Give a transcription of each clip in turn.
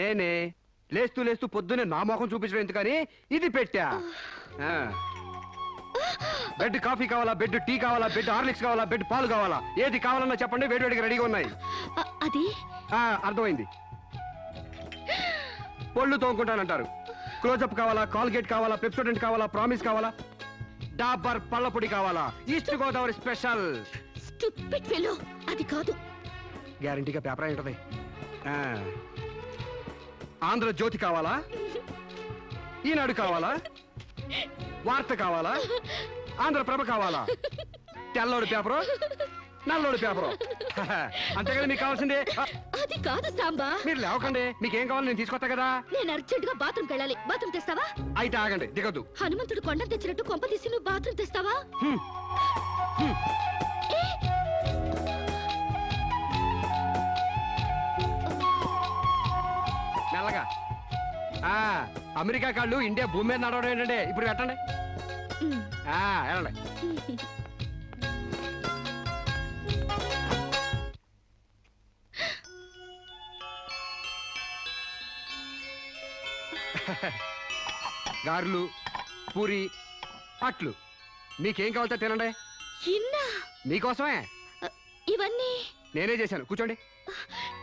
నేనే లేస్తూ లేస్తూ పొద్దునే నా మొఖం చూపించడం ఎందుకని ఇది పెట్టా. బెడ్ కాఫీ కావాలా, బెడ్ టీ కావాలా, బెడ్ హార్లిక్స్ కావాలా, బెడ్ పాలు కావాలా, ఏది కావాలన్నా చెప్పండి, వేడివేడిగా రెడీగా ఉన్నాయి. అది అర్థమైంది. పళ్ళు తోముకుంటానంటారు. క్లోజప్ కావాలా, కాల్గేట్ కావాలా, పెప్సోడెంట్ కావాలా, ప్రామిస్ కావాలా, డాబర్ పళ్ళ పొడి కావాలా, east Godavari special. Stupid fellow, అది కాదు. గ్యారంటీగా పేపర్ అయి ఉంటది. ఆంధ్రజ్యోతి కావాలా, ఈనాడు కావాలా, వార్త కావాలా, ఆంధ్రప్రభ కావాలా, తెల్లోడు పేపరు, నల్లోడు పేపరు, అంతేగాని మీకు కావాల్సిందే. అది కాదు సాంబా. మీరు లేవకండి, మీకేం కావాలి నేను తీసుకొస్తా కదా. నేను అర్జెంట్ గా బాత్రూమ్కి వెళ్ళాలి. బాత్రూమ్ తెస్తావా? అయితే ఆగండి, దిగదు. హనుమంతుడు కొండ తెచ్చినట్టు కొంప తీసి నువ్వు బాత్రూమ్ తెస్తావా? మెల్లగా. అమెరికా కాళ్ళు ఇండియా భూమి మీద నడవడం ఏంటంటే ఇప్పుడు పెట్టండి. వెళ్ళండి. గారెలు, పూరి, అట్లు మీకేం కావాలో తినండి. మీకోసమే ఇవన్నీ నేనే చేశాను. కూర్చోండి.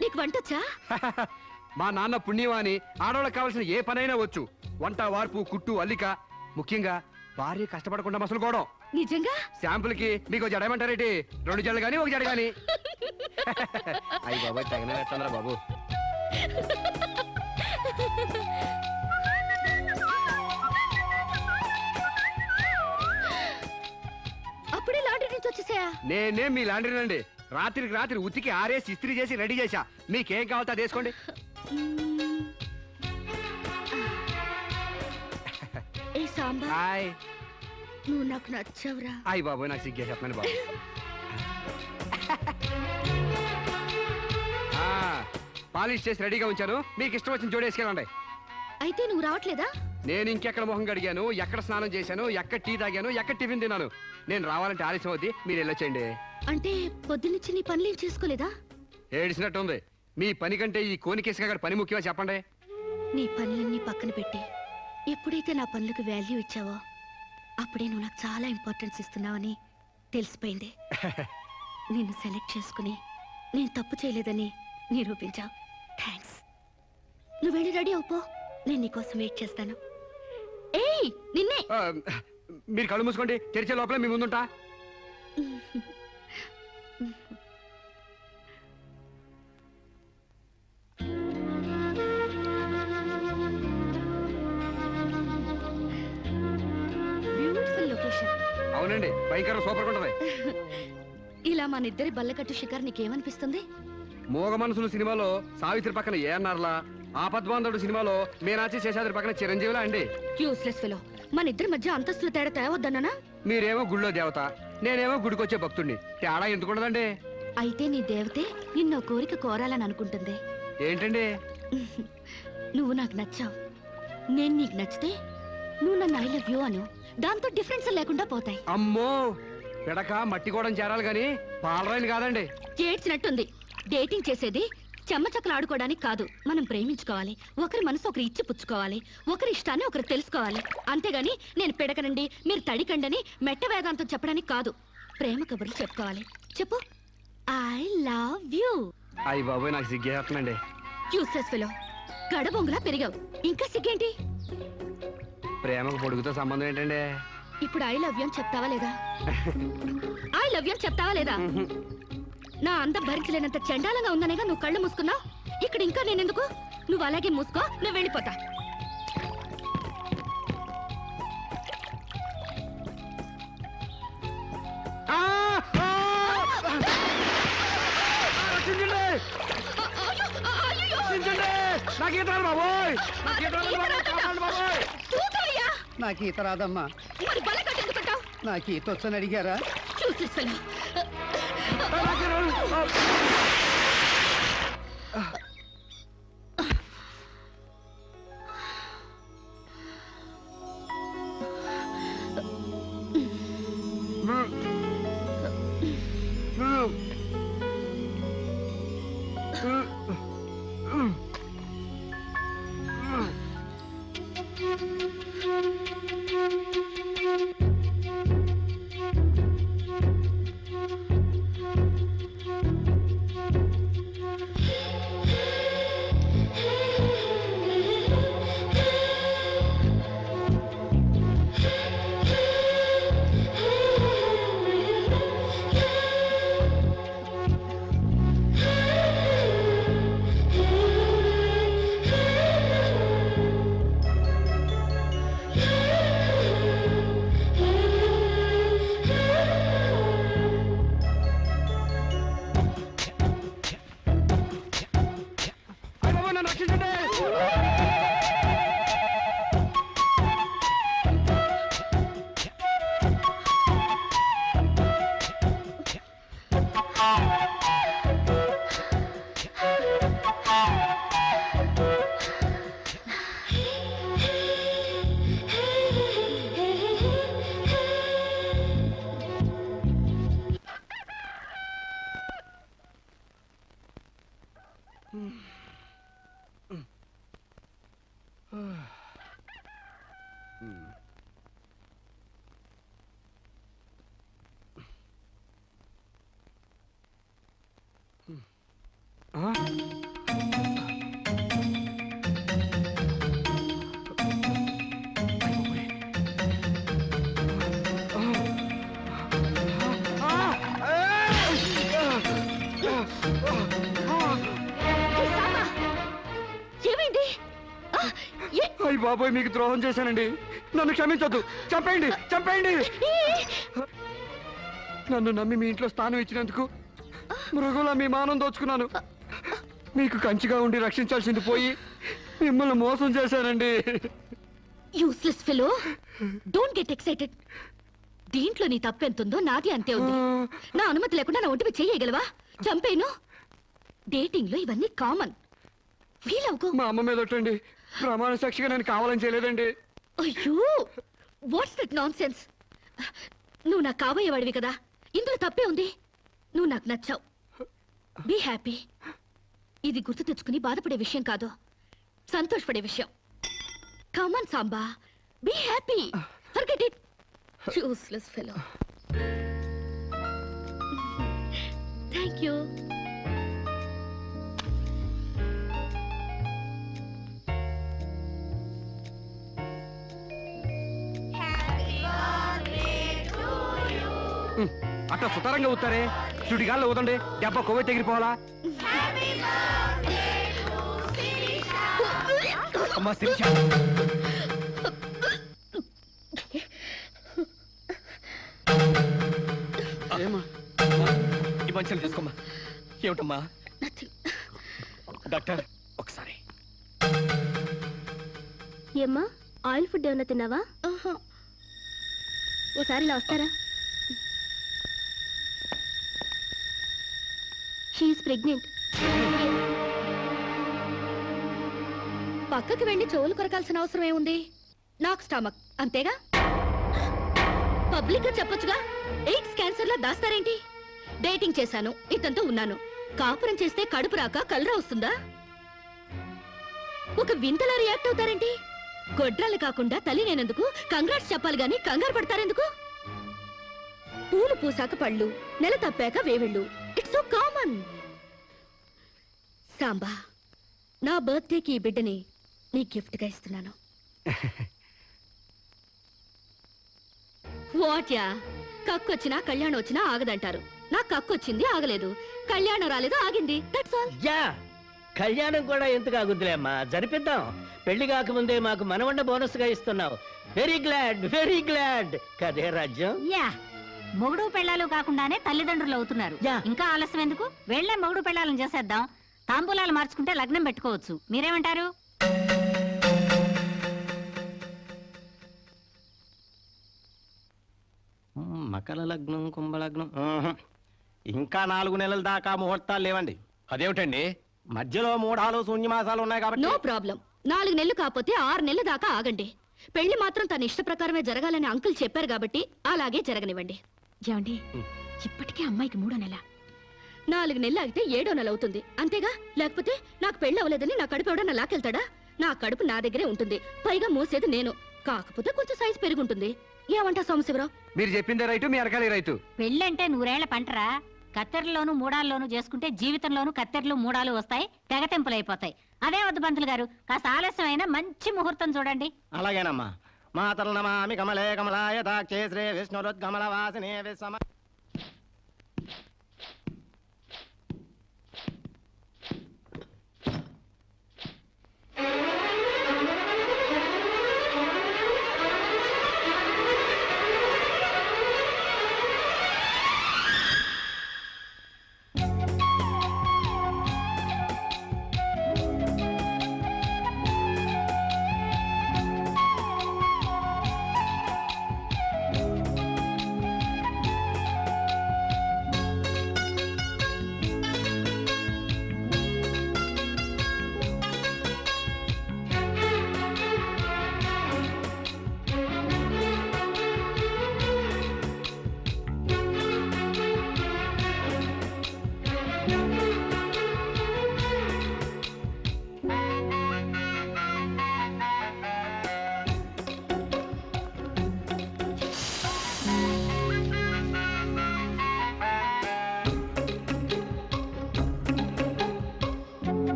నీకు వంటొచ్చా? మా నాన్న పుణ్యవాని ఆడవాళ్ళకి కావాల్సిన ఏ పనైనా వచ్చు. వంట, వార్పు, కుట్టు, అల్లిక, ముఖ్యంగా భార్య కష్టపడకుండా మసలుకోవడం. నిజంగా? శాంపుల్ కి మీకు జడేమంటారేటి? 2 జడలు గాని 1 జడ గాని. అయ్యి బాబా తగిన పెట్టండిరా బాబు. అప్పుడే లాండ్రీ నుంచి వచ్చేసాయా? నేనే మీ లాండ్రీనండి. రాత్రికి రాత్రి ఉతికి ఆరేసి ఇస్త్రీ చేసి రెడీ చేశా. మీకేం కావాలో అది వేసుకోండి. ఏ సాంబా, నువ్వు నాకు నచ్చావురా. అయ్యి బాబు నాకు సిగ్గే చెప్పండి బాబు. పాలిష్ చేసి రెడీగా ఉంచాను. మీకు ఇష్టం వచ్చిన జోడి వేసుకెళ్ళండి. అయితే నువ్వు రావట్లేదా? నేను ఇంకెక్కడ మొహం కడిగాను, ఎక్కడ స్నానం చేశాను, ఎక్కడ టీ తాగాను, ఎక్కడ టిఫిన్ తిన్నాను. నేను రావాలంటే ఆలస్యం అవుద్ది. మీరు వెళ్ళొచ్చేయండి. అంటే పొద్దున్నుంచి నీ పనులేం చేసుకోలేదా? ఏడిసినట్టుంది. మీ పని కంటే ఈ కోనికేసుగా గారి పని ముఖ్యమా చెప్పండి. నీ పనులన్నీ పక్కన పెట్టి ఎప్పుడైతే నా పనులకు వాల్యూ ఇచ్చావో అప్పుడే నువ్వు నాకు చాలా ఇంపార్టెన్స్ ఇస్తున్నావని తెలిసిపోయింది. నిన్ను సెలెక్ట్ చేసుకుని నేను తప్పు చేయలేదని నిరూపించావు. థ్యాంక్స్. నువ్వు వెళ్ళి రెడీ అవుపో, నేను నీకోసం వెయిట్ చేస్తాను. ఏయ్ నిన్నే. మీరు కళ్ళు మూసుకోండి, తెరిచే లోపల మీ ముందుంటా. Beautiful location. అవునండి, భయంకర సూపర్ ఉంటది. ఇలా మన ఇద్దరి బల్లకట్టు షికార్ నీకేమనిపిస్తుంది? మోగ మనసులు సినిమాలో సావిత్రి పక్కన ఏఎన్ఆర్లా, ఆపద్బాంధవుడు సినిమాలో మీనాచి శేషాద్రి పక్కన చిరంజీవిలా అండి. Useless fellow. మన ఇద్దరి మధ్య అంతస్తులు తేడా తేవద్దన్నా? మీరేమో గుళ్ళో దేవత, నేనేమో గుడికొచ్చే భక్తుడిని. తేడా ఎందుకుండదండి? అయితే నీ దేవతే నిన్నో కోరిక కోరాలని అనుకుంటుంది. ఏంటండి? నువ్వు నాకు నచ్చావు, నేను నీకు నచ్చితే నువ్వు నన్ను ఐ లవ్ యూ అను. దాంతో డిఫరెన్స్ లేకుండా పోతాయి. అమ్మో, పిడక మట్టి కూడా చేరాలి గాని పాలరాయిని కాదండి. ఏడ్చినట్టుంది. డేటింగ్ చేసేది చెమ్మచక్కలు ఆడుకోవడానికి కాదు. మనం ప్రేమించుకోవాలి, ఒకరి మనసు ఒకరు ఇచ్చి పుచ్చుకోవాలి, ఒకరి ఇష్టాన్ని ఒకరు తెలుసుకోవాలి. అంతేగాని నేను పిడకనండి మీరు తడికండని మెట్ట వేదాంతం చెప్పడానికి కాదు. ప్రేమ కబుర్లు చెప్పుకోవాలి. చెప్పు, ఐ లవ్ యూ. అయ్యి బాబోయ్, నాకు సిగ్గేస్తుందండి. Useless fellow. గడబొంగులా పెరిగావు, ఇంకా సిగ్గేంటి? ప్రేమకు పొడుగుతో సంబంధం ఏంటండి? ఇప్పుడు ఐ లవ్ యూ అని చెప్తావా లేదా? ఐ లవ్ యూ అని చెప్తావా లేదా? నా అందం భరించలేనంత చండాలంగా ఉందనేగా నువ్వు కళ్ళు మూసుకున్నావు. ఇక్కడ ఇంకా నేనెందుకు? నువ్వు అలాగే మూసుకో, నువ్వు వెళ్ళిపోతా. నాకు ఈత రాదమ్మా. నాకు ఈత వచ్చని అడిగారా? ఏమైంది? అయ్య బాబోయ్, మీకు ద్రోహం చేశానండి. నన్ను క్షమించొద్దు. చంపేయండి, చంపేయండి. నన్ను నమ్మి మీ ఇంట్లో స్థానం ఇచ్చినందుకు మృగులా మీ మానం దోచుకున్నాను. మీకు కంచిగా ఉండి రక్షించాల్సింది పోయి మిమ్మల్ని మోసం చేశానండి. Useless fellow, don't get excited. దీంట్లో నీ తప్పెంతుందో నాది అంతే ఉంది. నా అనుమతి లేకుండా నా ఒంటిపై చేయగలవా? చంపేను. డేటింగ్ లో ఇవన్నీ కామన్. ఫీల్ అవుకో. మా అమ్మ మీద ఒట్టండి. ప్రమాణ సాక్షిగా నేను కావాలని చేయలేదండి. అయ్యో, వాట్స్ దట్ నాన్ సెన్స్? నువ్వు నాకు కాబోయేవాడివి కదా, ఇందులో తప్పే ఉంది. నువ్వు నాకు నచ్చావు. Be happy. ఇది గుర్తు తెచ్చుకుని బాధపడే విషయం కాదు, సంతోషపడే విషయం. Come on Samba, be happy. Forget it. Useless fellow. Thank you. అట్లా సుతారంగా అవుతారే. సుడిగాల్లో ఊదండి, దెబ్బ కొవ్వై తెగిరిపోవాలా? అమ్మా శిరీష, ఈ మంచాలు తీసుకోమ్మా. ఏమిటమ్మా? డాక్టర్ ఒకసారి. ఏమ్మా, ఆయిల్ ఫుడ్ ఏమన్నా తిన్నావా? ఓసారి ఇలా వస్తారా? She is pregnant. పక్కకి వెళ్ళి చెవులు కొరకాల్సిన అవసరం ఏముంది? నాకు స్టమక్, అంతేగా. పబ్లిక్ గా చెప్పొచ్చుగా. ఎయిడ్స్ క్యాన్సర్ లా దాస్తారేంటి? డేటింగ్ చేశాను, ఇతనితో ఉన్నాను. కాపురం చేస్తే కడుపు రాక కలరా వస్తుందా? ఒక వింతలా రియాక్ట్ అవుతారేంటి? గొడ్రాలు కాకుండా తల్లి నేనందుకు కంగ్రాట్స్ చెప్పాలి గాని కంగారు పడతారెందుకు? పూలు పూసాక పళ్ళు, నెల తప్పాక వేవిళ్ళు. It's so common. సాంబా, నా బర్త్డేకి ఈ బిడ్డని నీ గిఫ్ట్ గా ఇస్తున్నాను. వాట్యా, కక్కొచ్చినా కళ్యాణం వచ్చినా ఆగదంటారు. నాకు కక్కొచ్చింది, ఆగలేదు. కళ్యాణం రాలేదు, ఆగింది. That's all. యా, కళ్యాణం కూడా ఎందుకు ఆగుద్దులే అమ్మా, జరిపిద్దాం. పెళ్లి కాకముందే మాకు మనవన్న బోనస్ గా ఇస్తున్నావు. వెరీ గ్లాడ్ కదే రాజ్యం. యా, మొగుడు పెళ్ళాలు కాకుండానే తల్లిదండ్రులు అవుతున్నారు. యా. ఇంకా ఆలస్యం ఎందుకు? వెళ్లే మొగుడు పెళ్ళాలను చేసేద్దాం. తాంబూలాలు మార్చుకుంటే లగ్నం పెట్టుకోవచ్చు. మీరేమంటారు? మకర లగ్నం, కుంభలగ్నం. ఇంకా 4 నెలల దాకా ముహూర్తాలు లేవండి. అదేమిటండి? మధ్యలో 3 శూన్యమాసాలు ఉన్నాయి కాబట్టి. No problem. 4 నెలలు కాకపోతే 6 నెలల దాకా ఆగండి. పెళ్లి మాత్రం తన ఇష్ట ప్రకారమే జరగాలని అంకుల్ చెప్పారు కాబట్టి అలాగే జరగనివ్వండి. ఏమండి, ఇప్పటికే అమ్మాయికి 3వ నెల. 4 నెలలు ఆగితే 7వ నెల అవుతుంది, అంతేగా? లేకపోతే నాకు పెళ్లి అవ్వలేదని నా కడుపు ఎవడన్నా లాకెళ్తాడా? నా కడుపు నా దగ్గరే ఉంటుంది, పైగా మోసేది నేను. కాకపోతే కొంచెం సైజు పెరుగుంటుంది. ఏమంటా సోమశివరావు? మీరు చెప్పిందే రైతు, మీ అరకాలి రైతు. పెళ్ళంటే 100 ఏళ్ల పంటరా. కత్తెరలోను మూడాల్లోనూ చేసుకుంటే జీవితంలోనూ కత్తెరలు మూడాలు వస్తాయి, తెగతెంపులైపోతాయి. అదే వద్దు పంతులు గారు, కాస్త ఆలస్యమైన మంచి ముహూర్తం చూడండి. అలాగేనమ్మా. మాతరు నమామి కమలే కమలాయ దాక్షే శ్రీ విష్ణురుద్గమల వాసినే విశ్వమ.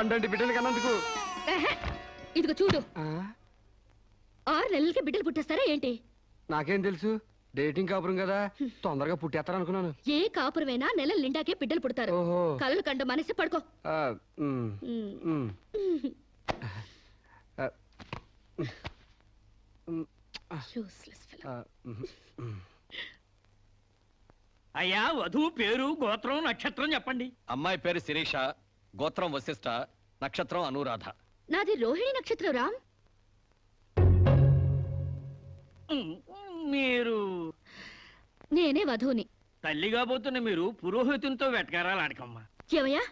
పండంటి బిడ్డలు కన్నందుకు. ఎహె, ఇదిగో చూడు ఆ, 6 నెలలకి బిడ్డలు పుట్టేస్తారా ఏంటి? నాకేం తెలుసు, డేటింగ్ కాపురం కదా, తొందరగా పుట్టేస్తారనుకున్నాను. ఏ కాపురమైనా నెలల నిండాకే బిడ్డలు పుడతారు. ఓహో. కలలు కండ మనసి పడుకో. ఆ, ఉమ్, ఉమ్. ఉమ్. ఆ, ఉమ్, Useless fellow. ఆ, ఉమ్, ఉమ్. అయ్యా వధువు పేరు గోత్రం నక్షత్రం చెప్పండి. అమ్మాయి పేరు శిరీష, గోత్రం వశిష్ఠ, నక్షత్రం అనురాధ. నాది రోహిణి నక్షత్రం రామ్. మీరు నేనే వధువుని. తల్లిగా పోతున్న మీరు పురోహితునితో వెటకారాలు ఆడకమ్మా. ఏమయ్యా,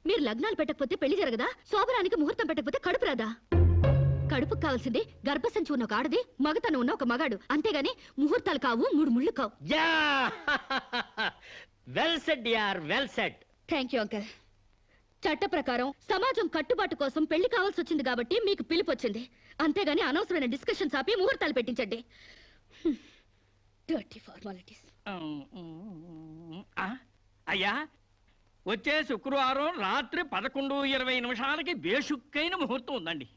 మీరు లగ్నాలు పెట్టకపోతే పెళ్లి జరగదా? శోభనానికి ముహూర్తం పెట్టకపోతే కడుపు రాదా? కడుపుకు కావాల్సింది గర్భసంచి ఉన్న ఒక ఆడది, మగతను ఉన్న ఒక మగాడు. అంతేగాని ముహూర్తాలు కావు, 3 ముళ్ళు కావు. యా వెల్ సెడ్ యార్, well said. Thank you uncle. చట్ట ప్రకారం సమాజం కట్టుబాటు కోసం పెళ్లి కావాల్సి వచ్చింది కాబట్టి మీకు పిలుపు వచ్చింది. అంతేగాని అనవసరమైన డిస్కషన్స్ ఆపి ముహూర్తాలు పెట్టించండి. Dirty formalities. అయ్యా వచ్చే శుక్రవారం రాత్రి 11:20 బేషుక్కైన ముహూర్తం ఉందండి.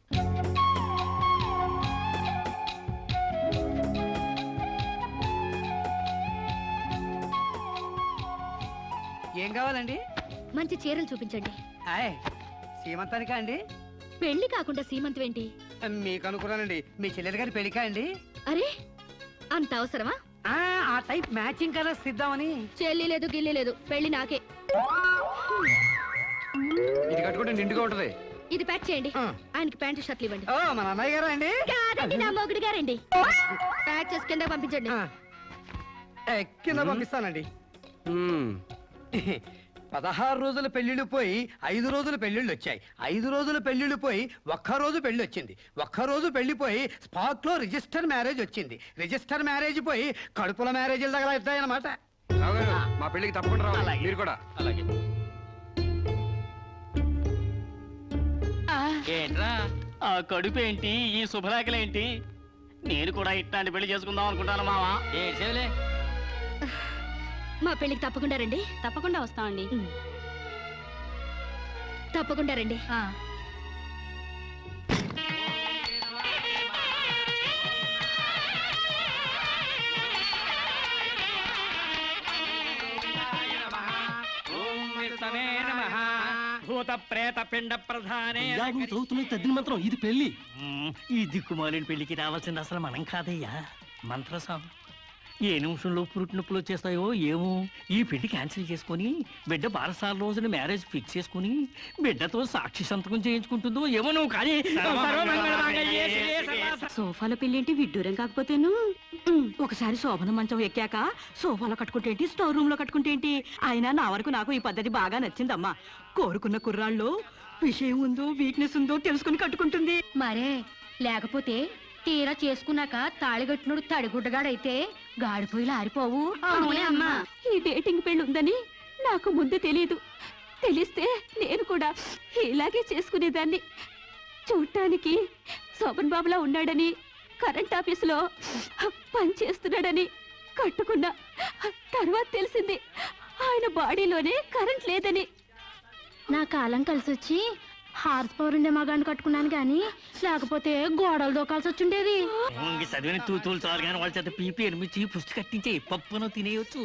ఏం కావాలండి? మంచి చీరలు చూపించండి. ఆయ్, సీమంతానికా అండి? పెళ్లి కాకుండా సీమంతం ఏంటి? మీకు అనుకున్నానండి, మీ చెల్లెలు గారి పెళ్లికా అండి? అరే, అంత అవసరమా? ఆ టైప్ మ్యాచింగ్ కలర్స్ ఇద్దామని. చెల్లి లేదు గిల్లి లేదు, పెళ్లి నాకే. ఇది కట్టుకుంటే నిండుగా ఉంటది. ఇది ప్యాక్ చేయండి. ఆ. ఆయనకి ప్యాంటు షర్ట్లు ఇవ్వండి. ఓ, మన అన్నయ్య గారా అండి? కాదండి, నా మొగుడు గారండి. ప్యాక్ చేసి కింద పంపించండి. ఆ. కింద పంపిస్తానండి. ఉమ్. 16 రోజుల పెళ్లిళ్ళు పోయి 5 రోజుల పెళ్లిళ్ళు వచ్చాయి. 5 రోజుల పెళ్లిళ్ళు పోయి ఒక్క రోజు పెళ్లి వచ్చింది. ఒక్క రోజు పెళ్లి స్పాట్ లో రిజిస్టర్ మ్యారేజ్ వచ్చింది. రిజిస్టర్ మ్యారేజ్ పోయి కడుపుల మ్యారేజీల దగ్గర అవుతాయన్నమాట. రావు గారు, మా పెళ్ళికి తప్పకుండా రావాలి. అలాగే. మీరు కూడా. అలాగే. ఏంట్రా ఆ కడుపేంటి, ఈ శుభలేఖలేంటి? నేను కూడా ఇట్లాంటి పెళ్లి చేసుకుందాం అనుకుంటాను మావా. ఏడ్చేవులే. మా పెళ్లికి తప్పకుండా రండి. తప్పకుండా వస్తామండి. తప్పకుండా రండి. భూత ప్రేత పిండ ప్రధానే. తద్దిన మంత్రం ఇది పెళ్లి. ఈ దిక్కుమాలిన పెళ్లికి రావాల్సింది అసలు మనం కాదయ్యా, మంత్రసాం. ఏ నిమిషంలో పురుటి నొప్పులు వచ్చేస్తాయో ఏమో. ఈ పెళ్లి క్యాన్సిల్ చేసుకుని బిడ్డ 12 రోజున మ్యారేజ్ ఫిక్స్ చేసుకుని బిడ్డతో సాక్షి సంతకం చేయించుకుంటుందో ఏమో. నువ్వు కానీ సోఫాలో పెళ్ళేంటి విడ్డూరం కాకపోతేను. ఒకసారి శోభన మంచం ఎక్కాక సోఫాలో కట్టుకుంటే ఏంటి, స్టోర్ రూమ్ లో కట్టుకుంటే ఏంటి? అయినా నా వరకు నాకు ఈ పద్ధతి బాగా నచ్చిందమ్మా. కోరుకున్న కుర్రాళ్ళు విషయం ఉందో వీక్నెస్ ఉందో తెలుసుకుని కట్టుకుంటుంది. మరే లేకపోతే తీరా చేసుకున్నాక తాళిగట్టినోడు తడిగుడ్డగాడైతే గాడిపోయిలు ఆరిపోవు. అవునే అమ్మా. ఈ డేటింగ్ పెళ్లి ఉందని నాకు ముందు తెలియదు. తెలిస్తే నేను కూడా ఇలాగే చేసుకునేదాన్ని. చూడటానికి శోభన్ బాబులా ఉన్నాడని, కరెంట్ ఆఫీసులో పని చేస్తున్నాడని కట్టుకున్నా. తర్వాత తెలిసింది ఆయన బాడీలోనే కరెంట్ లేదని. నా కాలం కలిసి వచ్చి హార్స్ పవర్ ఉండే మగాన్ని కట్టుకున్నాను కానీ లేకపోతే గోడలు దూకాల్సి వచ్చిండేది. చదివిన తూతులు చాలు కానీ వాళ్ళ చేత పీపీ ఎనిమిది పుష్టి కట్టించే పప్పును తినేయొచ్చు.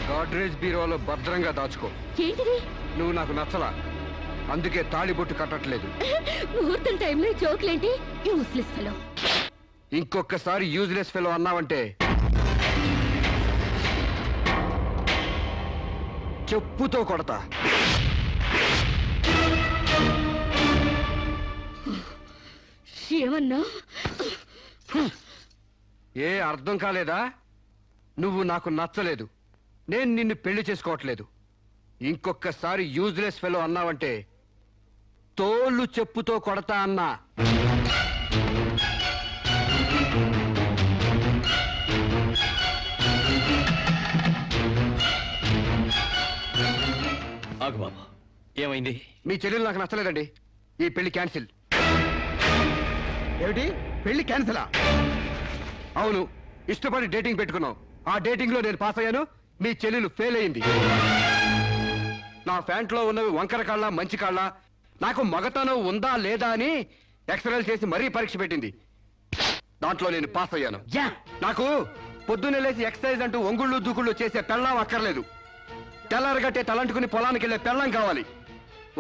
గాడ్రేజ్ బీరోలో భద్రంగా దాచుకో. ఏంటిది? నువ్వు నాకు నచ్చలా, అందుకే తాళిబొట్టు కట్టట్లేదు. ముహూర్తం టైంలో జోకులేంటి? Useless fellow. ఇంకొకసారి యూజ్లెస్ ఫెలో అన్నావంటే చెప్పుతో కొడతా. ఏమన్నా? ఏ అర్థం కాలేదా? నువ్వు నాకు నచ్చలేదు, నేను నిన్ను పెళ్లి చేసుకోవట్లేదు. ఇంకొకసారి యూజ్లెస్ ఫెలో అన్నావంటే తోలు చెప్పుతో కొడతా అన్నా. ఆగు బాబు, ఏమైంది? మీ చెల్లెలు నాకు నచ్చలేదండి. ఈ పెళ్లి క్యాన్సిల్. ఏమిటి పెళ్లి క్యాన్సిలా? అవును, ఇష్టపడి డేటింగ్ పెట్టుకున్నాం. ఆ డేటింగ్ లో నేను పాస్ అయ్యాను, మీ చెల్లెలు ఫెయిల్ అయింది. నా ప్యాంట్ లో ఉన్నవి వంకర కాళ్ళ మంచి కాళ్ళ, నాకు మగతనం ఉందా లేదా అని ఎక్స్రేలు చేసి మరీ పరీక్ష పెట్టింది. దాంట్లో నేను పాస్ అయ్యాను. నాకు పొద్దున్నే లేచి ఎక్సర్సైజ్ అంటూ ఒంగుళ్ళు దూకుళ్ళు చేసే పెళ్ళాం అక్కర్లేదు. తెల్లారగట్టే తలంటుకుని పొలానికి వెళ్లే పెళ్ళాం కావాలి.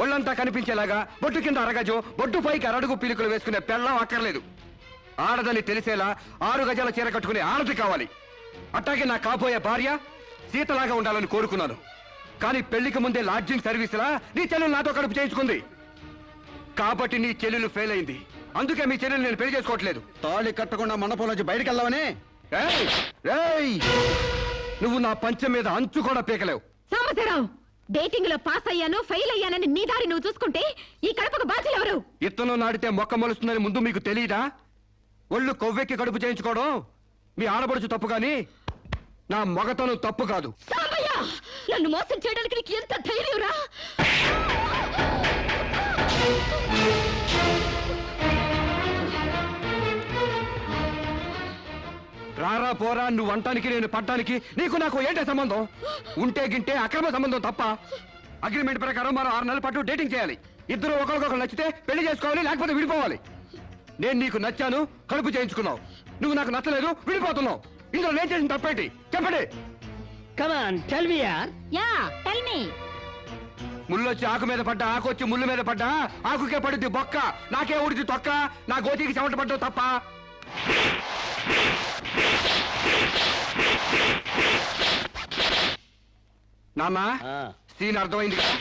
ఒళ్ళంతా కనిపించేలాగా బొట్టు కింద అరగజం, బొట్టు పైకి అరడుగు పీలికలు వేసుకునే పెళ్ళాం అక్కర్లేదు. ఆడదని తెలిసేలా 6 గజాల చీర కట్టుకునే ఆడది కావాలి. అట్టాగే నా కాబోయే భార్య సీతలాగా ఉండాలని కోరుకున్నాను. కానీ పెళ్లికి ముందే లాడ్జింగ్ సర్వీసులా నీ చెల్లెలు నాతో కడుపు చేయించుకుంది. కాబట్టి నీ చెల్లెలు ఫెయిల్ అయింది. అందుకే మీ చెల్లెలు నేను పెళ్లి చేసుకోవట్లేదు. తాళి కట్టకుండా మండపం నుంచి బయటకు వెళ్దామని. ఏయ్! ఏయ్! నువ్వు నా పంచం మీద అంచు కూడా పీకలేవు. సాంబశివరావు, డేటింగ్ లో పాస్ అయ్యాను ఫెయిల్ అయ్యానని నీ దారి నువ్వు చూసుకుంటే ఈ కడపకు బాధ్యులు ఎవరు? ఇత్తనం నాడితే మొక్క మొలుస్తుందని ముందు మీకు తెలియదా? ఒళ్ళు కొవ్వెక్కి కడుపు చేయించుకోవడం మీ ఆడపడుచు తప్పు గాని నా మగతనం తప్పు కాదు. సాంబయ్య, నన్ను మోసం చేయడానికి నీకు ఎంత ధైర్యం రా? రారా పోరా, నువ్వు అంటానికి నేను పడ్డానికి నీకు నాకు ఏంటే సంబంధం? ఉంటే గింటే అక్రమ సంబంధం తప్ప. అగ్రిమెంట్ ప్రకారం మరో 6 నెలల పాటు డేటింగ్ చేయాలి. ఇద్దరు ఒకరికొకరు నచ్చితే పెళ్లి చేసుకోవాలి, లేకపోతే విడిపోవాలి. నేను నీకు నచ్చాను, కడుపు చేయించుకున్నావు. నువ్వు నాకు నచ్చలేదు, విడిపోతున్నావు. ఇందులో నేను చేసిన తప్పేంటి చెప్పండి. Yeah, tell me. ముళ్ళొచ్చి ఆకు మీద పడ్డా, ఆకు వచ్చి ముళ్ళు మీద పడ్డా, ఆకుకే పడుద్ది బొక్క, నాకే ఉడిది తొక్క. నా గోతికి చెమట పడ్డావు తప్ప. నాన్న, సీన్ అర్థమైంది కదా?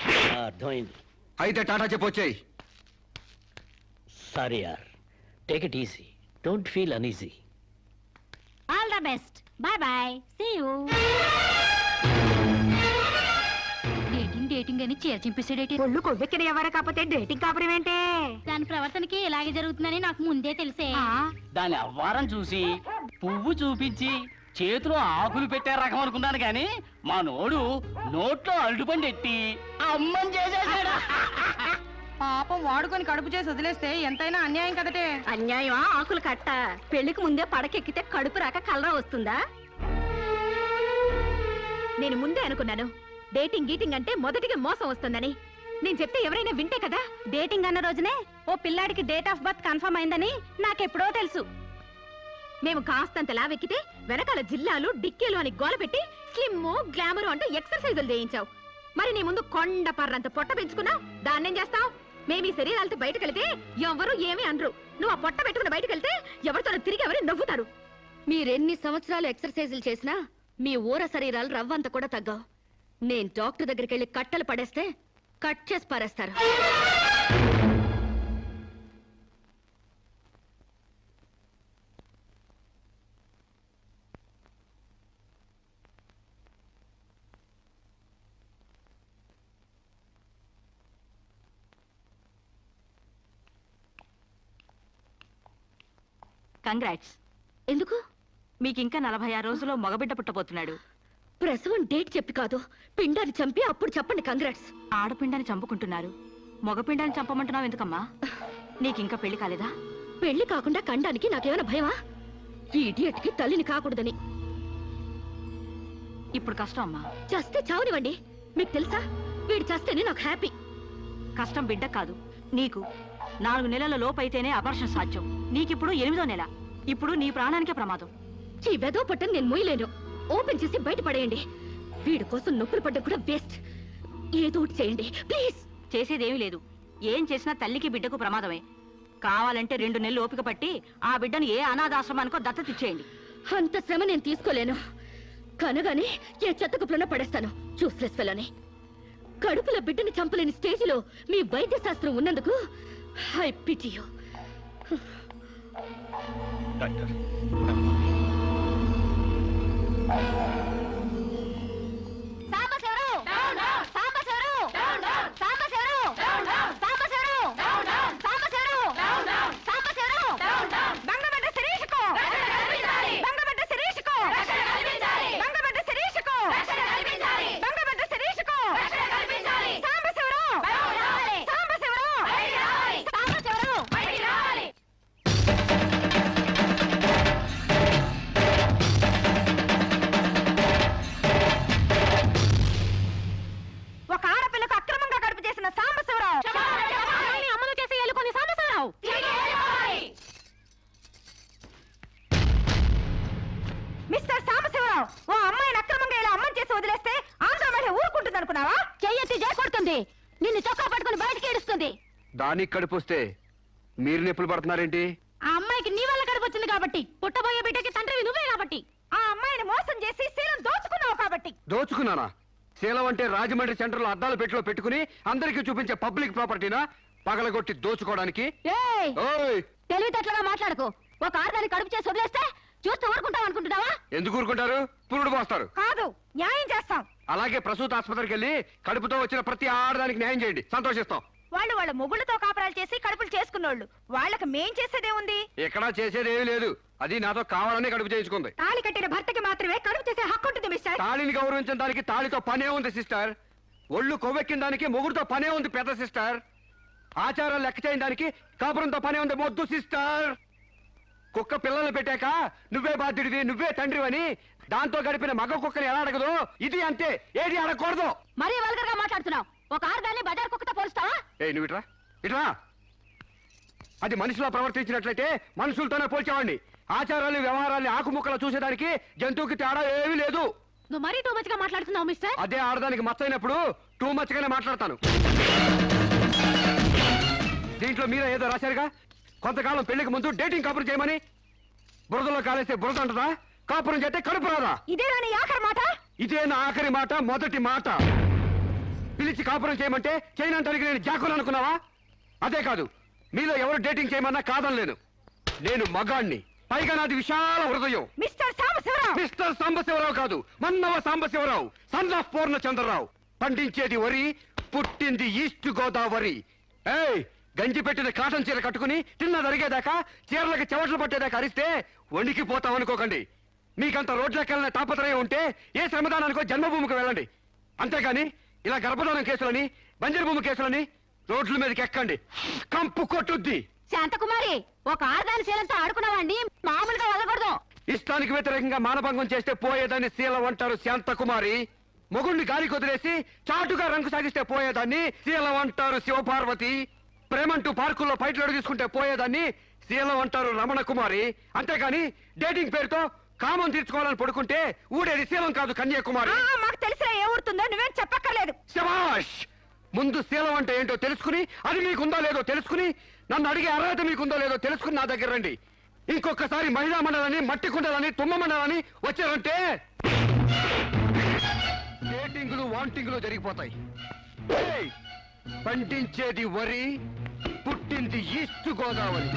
అర్థమైంది. అయితే టాటా చెప్పొచ్చాయి. సారీ యార్, take it easy, don't feel uneasy. All the best, bye bye, see you. Dating dating అని చీర చింపేసాడేటి. ఒళ్ళు కొవ్వెక్కిన ఎవరు కాకపోతే డేటింగ్ కాపురం ఏంటే? దాని ప్రవర్తనకి ఇలాగే జరుగుతుందని నాకు ముందే తెలిసే. దాని అవ్వారం చూసి పువ్వు చూపించి చేతిలో ఆకులు పెట్టే రకం అనుకున్నాను కానీ మా నోడు నోట్లో అల్లుపండి ఎట్టి అమ్మని చేసేసాడు. పాపం వాడుకొని కడుపు చేసి వదిలేస్తే ఎంతైనా అన్యాయం కదటే. అన్యాయమా ఆకులు కట్ట? పెళ్లికి ముందే పడకెక్కితే కడుపు రాక కలరా వస్తుందా? నేను ముందే అనుకున్నాను డేటింగ్ గీటింగ్ అంటే మొదటిగా మోసం వస్తుందని. నేను చెప్తే ఎవరైనా వింటే కదా. డేటింగ్ అన్న రోజునే ఓ పిల్లాడికి డేట్ ఆఫ్ బర్త్ కన్ఫర్మ్ అయిందని నాకెప్పుడో తెలుసు. మేము కాస్తంత లావెక్కితే వెనకాల జిల్లాలు డిక్కీలు అని గోల పెట్టి స్లిమ్ గ్లామర్ అంటూ ఎక్సర్సైజులు చేయించావు. మరి నీ ముందు కొండ పర్రంత పొట్ట పెంచుకున్నావు, దాన్నేం చేస్తావు? మేము ఈ శరీరాలతో బయటకెళ్తే ఎవరు ఏమీ అనరు. నువ్వు ఆ పొట్ట పెట్టుకుని బయటకెళ్తే ఎవరితో తిరిగి ఎవరి నవ్వుతారు. మీరెన్ని సంవత్సరాలు ఎక్సర్సైజులు చేసినా మీ ఊర శరీరాలు రవ్వంత కూడా తగ్గవు. నేను డాక్టర్ దగ్గరికి వెళ్ళి కట్టలు పడేస్తే కట్ చేసి పారేస్తారు. కంగ్రాట్స్. ఎందుకు? మీకింకా 46 రోజుల్లో మగబిడ్డ పుట్టబోతున్నాడు. ప్రసవం డేట్ చెప్పి కాదు, పిండాన్ని చంపి అప్పుడు చెప్పండి కంగ్రాట్స్. ఆడపిండాన్ని చంపుకుంటున్నారు, మగపిండాన్ని చంపమంటున్నావు ఎందుకమ్మా? నీకింకా పెళ్లి కాలేదా? పెళ్లి కాకుండా కండానికి నాకేమైనా భయమా? ఈ ఇడియట్కి తల్లిని కాకూడదని. ఇప్పుడు కష్టం అమ్మా. చస్తే చావనివ్వండి. మీకు తెలుసా, వీడు చస్తేనే నాకు హ్యాపీ. కష్టం బిడ్డ కాదు నీకు. 4 నెలల లోపైతేనే అబార్షన్ సాధ్యం. నీకిప్పుడు 8వ నెల. ఇప్పుడు నీ ప్రాణానికే ప్రమాదం. ఈ వెదో పట్టని నేను మొయ్యలేను. ఓపెన్ చేసి బయట పడేయండి. వీడి కోసం నొప్పులు పడ్డం కూడా వేస్ట్. ఏదో ఒకటి చేయండి ప్లీజ్. చేసేదేమీ లేదు. ఏం చేసినా తల్లికి బిడ్డకు ప్రమాదమే. కావాలంటే 2 నెలలు ఓపిక పట్టి ఆ బిడ్డను ఏ అనాథాశ్రమానికో దత్తతిచ్చేయండి. అంత శ్రమ నేను తీసుకోలేను. కనగానే ఏ చెత్త కుప్పలోనే పడేస్తాను. చూస్లెస్ ఫెలోని. కడుపుల బిడ్డని చంపలేని స్టేజిలో మీ వైద్య శాస్త్రం ఉన్నందుకు ఐ పిటీ యు. డాక్టర్, ఏడుస్తుంది. దానికి కడుపు వస్తే మీరు నొప్పులు పడుతున్నారేంటి? ఆ అమ్మాయికి నీ వల్ల కడుపు వచ్చింది కాబట్టి, పుట్టబోయే బిడ్డకి తండ్రివి నువ్వే కాబట్టి, ఆ అమ్మాయిని మోసం చేసి శీలం దోచుకున్నావు కాబట్టి. దోచుకున్నానా? శీలం అంటే రాజమండ్రి సెంటర్ లో అద్దాల పెట్టిలో పెట్టుకుని అందరికీ చూపించే పబ్లిక్ ప్రాపర్టీనా పగలగొట్టి దోచుకోవడానికి? ఏయ్, ఓయ్! తెలివితేటలుగా మాట్లాడుకో. ఒక ఆడదాన్ని కడుపు చేసి వదిలేస్తే చూస్తూ ఊరుకుంటావు అనుకుంటున్నావా? ఎందుకు ఊరుకుంటారు? పురుడు పోస్తారు. కాదు, న్యాయం చేస్తాం. అలాగే ప్రసూత ఆసుపత్రికి వెళ్ళి కడుపుతో వచ్చిన ప్రతి ఆడదానికి న్యాయం చేయండి, సంతోషిస్తాం. వాళ్ళు వాళ్ళ మొగుళ్ళతో కాపరాలు చేసి కడుపులు చేసుకున్నోళ్ళు, వాళ్ళకి మేం చేసేదే ఉంది. ఎక్కడా చేసేదేమీ లేదు. అది నాతో కావాలని కడుపు చేయించుకుంది. తాళి కట్టిన భర్తకి మాత్రమే కడుపు చేసే హక్కు ఉంటుంది మిస్టర్. తాళిని గౌరవించిన దానికి తాళితో పనే ఉంది సిస్టర్. ఒళ్ళు కొవ్వెక్కిన దానికి మొగుడుతో పనే ఉంది పెద్ద సిస్టర్. ఆచారాలు లెక్క చేయని దానికి కాపురంతో పనే ఉంది మొద్దు సిస్టర్. కుక్క పిల్లలు పెట్టాక నువ్వే బాధ్యుడివి, నువ్వే తండ్రివని దాంతో గడిపిన మగ కుక్కని ఎలా అడగదు, ఇది అంతే. ఏది అడగకూడదు. మరీ వల్గర్ గా మాట్లాడుతున్నావు. ఒక ఆడదాన్ని బజార్ కుక్కతో పోలుస్తావా? నువ్వు ఇట్రా ఇట్రా. అది మనిషిలో ప్రవర్తించినట్లయితే మనుషులతోనే పోల్చేవాడిని. ఆచారాలు వ్యవహారాన్ని ఆకుముక్కలు చూసేదానికి జంతువుకి తేడా ఏమీ లేదు. నువ్వు మరీ టూ మచ్ గా మాట్లాడుతున్నావు మిస్టర్. అదే ఆడదానికి మచ్చైనప్పుడు టూ మచ్ గానే మాట్లాడతాను. దీంట్లో మీరే ఏదో రాశారుగా, కొంతకాలం పెళ్లికి ముందు డేటింగ్ కాపురం చేయమని. బురదలో కాలేస్తే బురద అంటదా? కాపురం చేస్తే కడుపు రాదా? ఇదే నీ ఆఖరి మాట. ఇదే నా ఆఖరి మాట, మొదటి మాట. పిలిచి కాపురం చేయమంటే చేయనంటానికి నేను జాకులు అనుకున్నావా? అదే కాదు, మీలో ఎవరు డేటింగ్ చేయమన్నా కాదనలేను. నేను మగాణ్ణి, పైగా నాది విశాల హృదయం. మిస్టర్ సాంబశివరావు. మిస్టర్ సాంబశివరావు కాదు, మన్నవ సాంబశివరావు, సన్ ఆఫ్ పూర్ణచంద్రరావు. పండించేది వరి, పుట్టింది ఈస్ట్ గోదావరి. ఏయ్, గంజి పెట్టిన కాటన్ చీర కట్టుకుని తిన్నది అరిగేదాకా, చీరలకు చెవట్లు పట్టేదాకా అరిస్తే వణికిపోతామనుకోకండి. మీకంత రోడ్లకెళ్ళిన తాపత్రయం ఉంటే ఏ శ్రమదానానికో జన్మభూమికి వెళ్ళండి. అంతేగాని ఇలా గర్భధానం కేసులని, బంజరు భూమి కేసులని రోడ్ల మీదకి ఎక్కండి, కంపు కొట్టుద్ది. శాంతకుమారి, ఒక ఆడదాని శీలంతో ఆడుకున్నావండి, మామూలుగా వదలకూడదు. ఇష్టానికి వ్యతిరేకంగా మానభంగం చేస్తే పోయేదాన్ని శీలం అంటారు శాంతకుమారి. మొగుణ్ణి గాలికి వదిలేసి చాటుగా రంగు సాగిస్తే పోయేదాన్ని శీలం అంటారు శివపార్వతి. ప్రేమంటూ పార్కుల్లో ఫైట్లు తీసుకుంటే పోయేదాన్ని శీలం అంటారు రమణ కుమారి. అంతేగాని డేటింగ్ పేరుతో కామం తీర్చుకోవాలని పడుకుంటే ఊడేది శీలం కాదు కన్యాకుమారి. మాకు తెలిసిన ఏ ఊరుతుందో నువ్వేం చెప్పక్కర్లేదు. శభాష్! ముందు శీలం అంటే ఏంటో తెలుసుకుని, అది మీకుందో లేదో తెలుసుకుని, నన్ను అడిగే అర్హత మీకుందో లేదో తెలుసుకుని నా దగ్గర రండి. ఇంకొకసారి మహిళా మండలని, మట్టి కుండలని, తుమ్మ మండలని వచ్చారంటే డేటింగ్లు వాంటింగ్లు జరిగిపోతాయి. ఏయ్! పండించేది వరి, పుట్టింది ఈస్ట్ గోదావరి.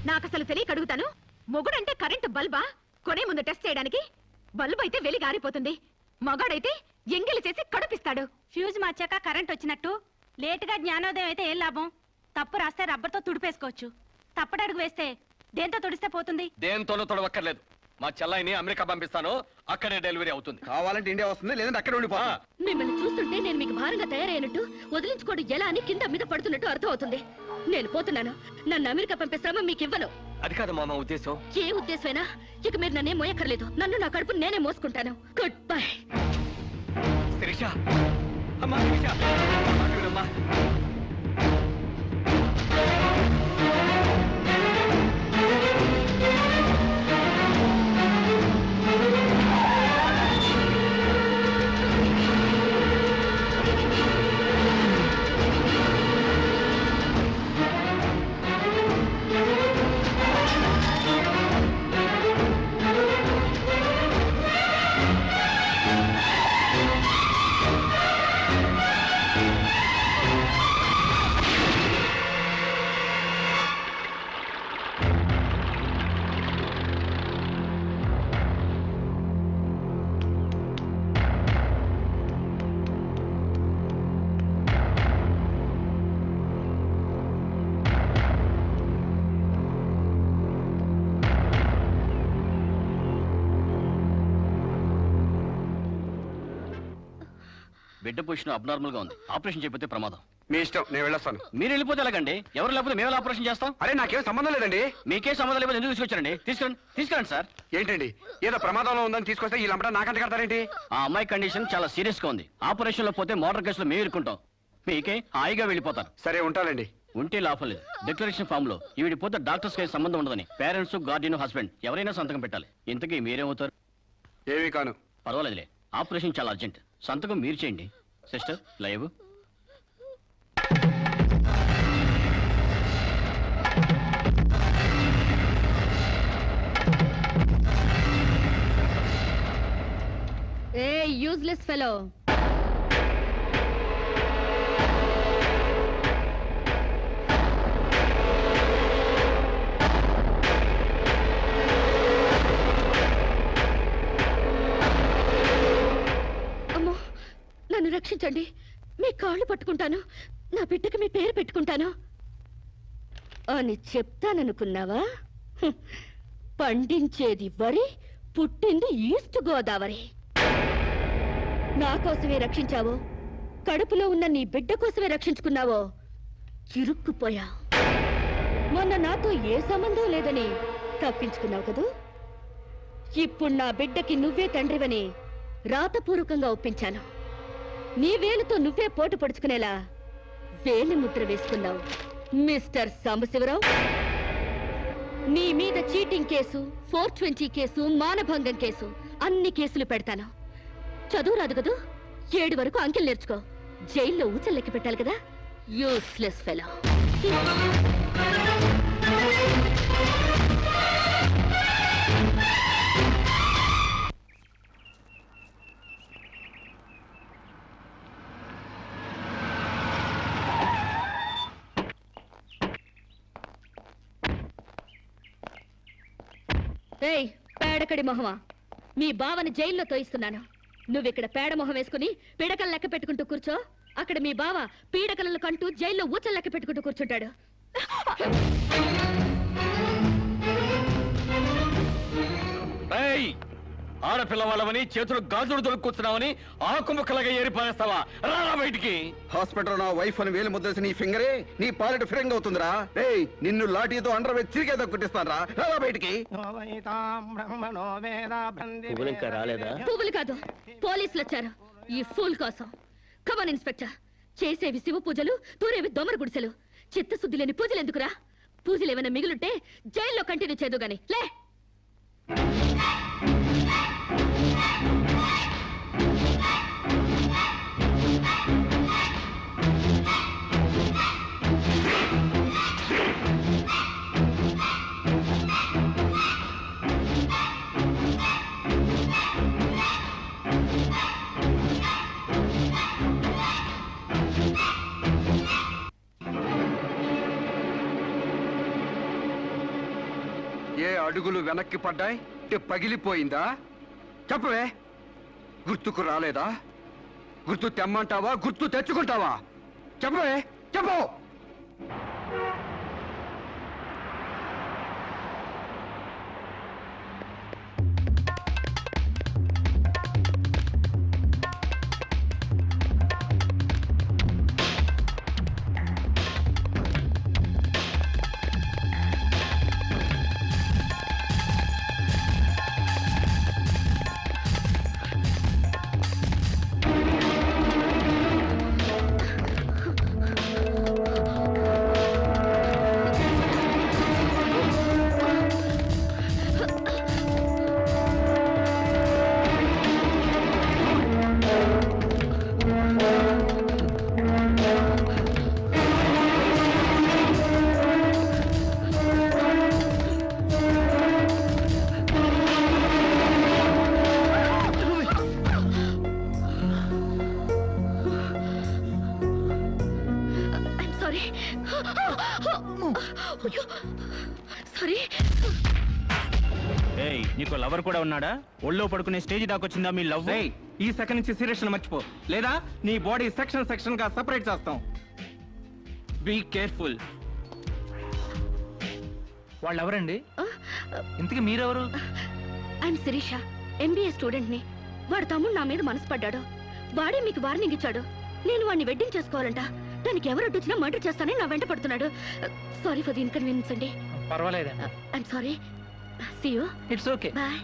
నాకు అసలు తెలియక అడుగుతాను, మొగుడంటే కరెంటు బల్బా? కొనే ముందు టెస్ట్ చేయడానికి. బల్బు అయితే వెలి గారిపోతుంది, మగాడైతే ఎంగిలి చేసి కడుపిస్తాడు. ఫ్యూజ్ మార్చాక కరెంట్ వచ్చినట్టు లేటుగా జ్ఞానోదయం అయితే ఏం లాభం? తప్పు రాస్తే రబ్బర్తో తుడిపేసుకోవచ్చు, తప్పటడుగు వేస్తే దేంతో తుడిస్తే పోతుంది? దేంతోనూ తొడవక్కర్లేదు. మా చెల్లాయిని అమెరికా పంపిస్తాను, అక్కడే డెలివరీ అవుతుంది. కావాలంటే ఇండియా వస్తుంది, లేదంటే అక్కడ ఉండిపో. మిమ్మల్ని చూస్తుంటే నేను మీకు భారంగా తయారైనట్టు, వదిలించుకోవడం ఎలా అని కింద మీద పడుతున్నట్టు అర్థం అవుతుంది. నేను పోతున్నాను. నన్ను అమెరికా పంపిస్తామో మీకు ఇవ్వను. అది కాదు మా ఉద్దేశం. ఏ ఉద్దేశమైనా ఇక మీరు నన్నే మోయక్కర్లేదు. నన్ను నా కడుపు నేనే మోసుకుంటాను. Good bye. శిరీష, అమ్మా శిరీష, మాట వినమ్మా. బిడ్డ పొజిషన్ అబ్నార్మల్ గా ఉంది. ఆపరేషన్ చేయకపోతే ప్రమాదం. మీ ఇష్టం, నేను వెళ్ళొస్తాను. మీరు వెళ్ళిపోతే ఎలాగండి? ఎవరు లేకపోతే మేము ఆపరేషన్ చేస్తాం. అరే నాకేం సంబంధం లేదండి. మీకే సంబంధం లేకపోతే ఎందుకు తీసుకొచ్చారండి? తీసుకురండి సార్. ఏంటండి, ఏదో ప్రమాదంలో ఉందని తీసుకొస్తే ఈ లంపట నాకంట కడతారేంటి? ఆ అమ్మాయి కండిషన్ చాలా సీరియస్ గా ఉంది. ఆపరేషన్ లో పోతే మోటార్ కేసులో మేము ఇరుక్కుంటాం. మీకే హాయిగా వెళ్ళిపోతారు. సరే ఉంటానండి. ఉంటే లాభం లేదు. డిక్లరేషన్ ఫామ్ లో ఈవిడి పోతే డాక్టర్స్ కి సంబంధం ఉండదని పేరెంట్స్, గార్డియన్, హస్బెండ్ ఎవరైనా సంతకం పెట్టాలి. ఇంతకీ మీరేమవుతారు? ఏమీ కాను. పర్వాలేదులే, ఆపరేషన్ చాలా అర్జెంట్. సంతకం మీరు చేయండి. Sister live. ఏ యూజ్లెస్ ఫెలో, అమ్మో నన్ను రక్షించండి. మీ కాళ్ళు పట్టుకుంటాను, నా బిడ్డకి మీ పేరు పెట్టుకుంటాను అని చెప్తాననుకున్నావా? హ్మ్. పండించేది వరి, పుట్టింది ఈస్ట్ గోదావరి. నా కోసమే రక్షించావో, కడుపులో ఉన్న నీ బిడ్డ కోసమే రక్షించుకున్నావో చిరుక్కుపోయా. మొన్న నాతో ఏ సంబంధం లేదని తప్పించుకున్నావు కదూ. ఇప్పుడు నా బిడ్డకి నువ్వే తండ్రివని రాతపూర్వకంగా ఒప్పించాను. నీ వేలుతో నువ్వే పోటు పడుచుకునేలా వేలి ముద్ర వేసుకున్నావు మిస్టర్ సాంబశివరావు. నీ మీద చీటింగ్ కేసు, 420 కేసు, మానభంగం కేసు, అన్ని కేసులు పెడతాను. చదువు రాదు కదూ, 7 వరకు అంకెలు నేర్చుకో. జైల్లో ఊచలు లెక్క పెట్టాలి కదా. Useless fellow. ఏయ్ పేడకడి మొహమా, మీ బావని జైల్లో తోయిస్తున్నాను. నువ్విక్కడ పేడ మొహం వేసుకుని పీడకలు లెక్క పెట్టుకుంటూ కూర్చో. అక్కడ మీ బావ పీడకలను కంటూ జైల్లో ఊచలు లెక్క పెట్టుకుంటూ కూర్చుంటాడు. ఆడపిల్ల వాళ్ళవని చేతులు గాజులు దొరుకుతున్నావని ఆకు ముక్కలుగా ఏరి పారేస్తావా? రారా బయటికి. హాస్పిటల్ నా వైఫ్ అని వేలు ముద్రేసి నీ ఫింగరే నీ పాలెట్ ఫిరంగ్ అవుతుందిరా. ఏయ్ నిన్ను లాఠీతో అండర్ వేసి చిరికేదా కుట్టిస్తాను రా. రారా బయటికి. రాలేదా? పువ్వులు కాదు, పోలీసులు వచ్చారు ఈ ఫూల్ కోసం. Come on inspector. చేసేవి శివ పూజలు, తూరేవి దొమర గుడిసెలు. చిత్తశుద్ధి లేని పూజలు ఎందుకురా? పూజలు ఏమైనా మిగులుంటే జైల్లో కంటిన్యూ చేదు గాని లే. ఏ అడుగులు వెనక్కి పడ్డాయి? పగిలిపోయిందా? చెప్పవే. గుర్తుకు రాలేదా? గుర్తు తెమ్మంటావా, గుర్తు తెచ్చుకుంటావా? చెప్పవే, చెప్పు. సారీ. ఏయ్ నీకు లవర్ కూడా ఉన్నాడా? ఒళ్ళో పడుకునే స్టేజ్ దాకొచ్చిందా మీ లవ్? ఈ సెకండ్ నుంచి సీరియస్ మర్చిపో, లేదా నీ బాడీ సెక్షన్ గా సెపరేట్ చేస్తాం. Be careful. వాళ్ళు ఎవరండి? ఇంతకీ మీరెవరు? ఐఎమ్ శిరీష, MBA స్టూడెంట్ ని. వాడు తమ్ముడు నా మీద మనసు పడ్డాడు. వాడే మీకు వార్నింగ్ ఇచ్చాడు. నేను వాడిని వెడ్డింగ్ చేసుకోవాలంట. దానికి ఎవరు అడ్డొచ్చినా మర్డర్ చేస్తానని నా వెంట పడుతున్నాడు. సారీ ఫర్ ది ఇన్కన్వీనియన్స్ అండి. పర్వాలేదండి. I'm sorry. See you. It's okay. Bye.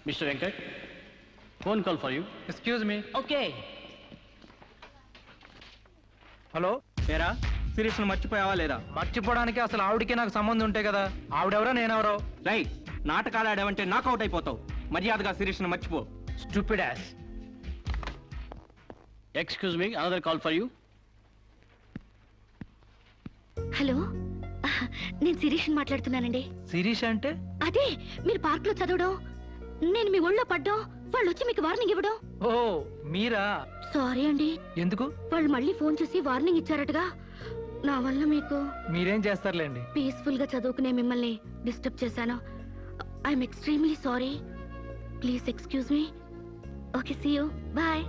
Mister Venkat, phone call for you. Excuse me. Okay. Hello ఏరా శిరీష్ను మర్చిపోయావా లేదా? మర్చిపోవడానికి అసలు ఆవిడకి నాకు సంబంధం ఉంటే కదా. ఆవిడెవరో నేనెవరో. రైట్, నాటకాలు ఆడావంటే నాకౌట్ అయిపోతావు. మర్యాదగా శిరీష్ను మర్చిపో. Stupid ass. Excuse me, another call for you. Hello, నేను శిరీష్ మాట్లాడుతున్నానండి. శిరీష్ అంటే? అదే మీరు పార్క్ లో చదవడం, నేను మీ ఒళ్ళో పడ్డం, వాళ్ళు వచ్చి మీకు వార్నింగ్ ఇవ్వడం. ఓ మీరా? సారీ అండి. ఎందుకు? వాళ్ళు మళ్ళీ ఫోన్ చేసి వార్నింగ్ ఇచ్చారటగా. నా వల్ల మీకు. మీరేం చేస్తారులేండి. పీస్ఫుల్ గా చదువుకునే మిమ్మల్ని డిస్టర్బ్ చేశాను. I'm extremely sorry. Please excuse me. Okay, see you, bye.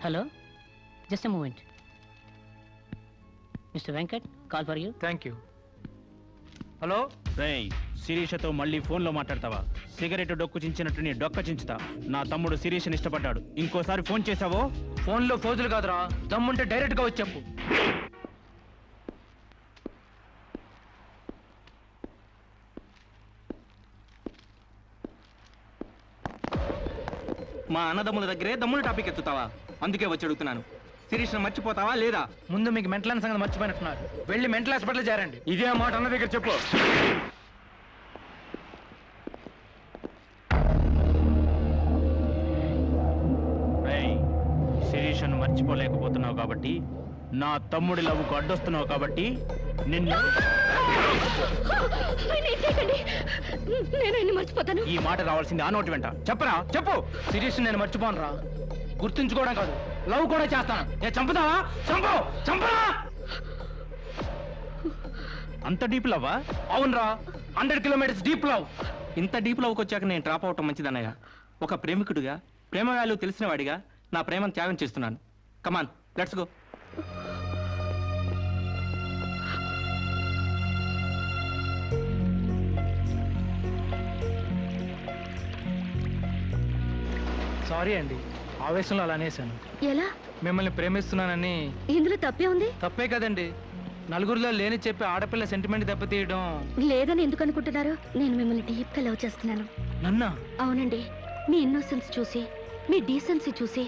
Hello, just a moment. Mister Venkat, call for you. Thank you. Hello. రేయ్, శిరీషతో మళ్ళీ ఫోన్లో మాట్లాడతావా? సిగరెట్ డొక్కు చించినట్టు నీ డొక్క చించుతా. నా తమ్ముడు శిరీష్ని ఇష్టపడ్డాడు. ఇంకోసారి ఫోన్ చేసావో ఫోన్లో ఫోజులు కాదురా, దమ్ముంటే డైరెక్ట్ గా వచ్చి చెప్పు. మా అన్నదమ్ముల దగ్గరే దమ్ముల టాపిక్ ఎత్తుతావా? అందుకే వచ్చి అడుగుతున్నాను. శిరీష్ను మర్చిపోతావా లేదా? ముందు మీకు మెంటల్ సంగతి మర్చిపోయినట్టున్నారు. వెళ్ళి మెంటల్ హాస్పిటల్ చేరండి. ఇదే మాట అన్న దగ్గర చెప్పు. రేయ్, శిరీషను మర్చిపోలేకపోతున్నావు కాబట్టి, నా తమ్ముడి లవ్వుకు అడ్డొస్తున్నావు కాబట్టి నిన్ను. నేను మర్చిపోతాను. ఈ మాట రావాల్సింది ఆ నోటి వెంట. చెప్పరా, చెప్పు. శిరీష్ నేను మర్చిపోను రా. గుర్తుంచుకోవడం కాదు, లవ్ కూడా చేస్తాను. చంపుతావా? చంపు, చంపరా. అంత డీప్ లవ్వా? అవునరా, 100 కిలోమీటర్స్ డీప్ లవ్. ఇంత డీప్ లవ్కి వచ్చాక నేను డ్రాప్ అవటం మంచిదన్నయ్య. ఒక ప్రేమికుడిగా, ప్రేమ వాల్యూ తెలిసిన వాడిగా నా ప్రేమను త్యాగం చేస్తున్నాను. కమాన్, లెట్స్ గో. సారీ అండి, ఆవేశంలో అలా అనేసాను. ఎలా? మిమ్మల్ని ప్రేమిస్తున్నానని. ఇందులో తప్పే ఉంది? తప్పే కదండి. నలుగురిలో లేని చెప్పి ఆడపిల్ల సెంటిమెంట్ దెబ్బతీయడం. లేదని ఎందుకు అనుకుంటున్నారు? నేను మిమ్మల్ని డీప్ గా లవ్ చేస్తున్నాను. నన్నా? అవునండి. మీ ఇన్నోసెన్స్ చూసి, మీ డీసెన్సీ చూసి,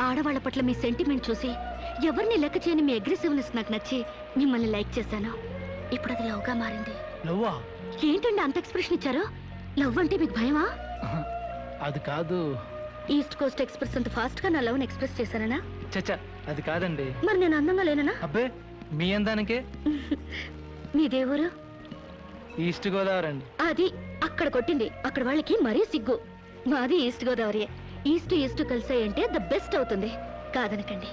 ఆడవాళ్ల పట్ల మీ సెంటిమెంట్ చూసి, ఎవరిని లెక్క చేయని మీ అగ్రెసివ్నెస్ నాకు నచ్చి మిమ్మల్ని లైక్ చేశాను. ఇప్పుడు అది లవ్ గా మారింది. లవ్వా? ఏంటండి అంత ఎక్స్ప్రెషన్ ఇచ్చారు? లవ్ అంటే మీకు భయమా? అది కాదు. ఈస్ట్ కోస్ట్ ఎక్స్ప్రెస్ అంత ఫాస్ట్ గా నా లవ్ ఎక్స్ప్రెస్ చేశానా? చచ్చా, అది కాదండి. మరి నేను అందంగా లేనా? అబ్బే, మీ అందానికే. మీ దేవురు? ఈస్ట్ గోదావరి అండి. అది అక్కడ కొట్టింది. అక్కడ వాళ్ళకి మరీ సిగ్గు. మాది ఈస్ట్ గోదావరి. ఈస్ట్ ఈస్ట్ కలిసాయంటే ద బెస్ట్ అవుతుంది. కాదనకండి.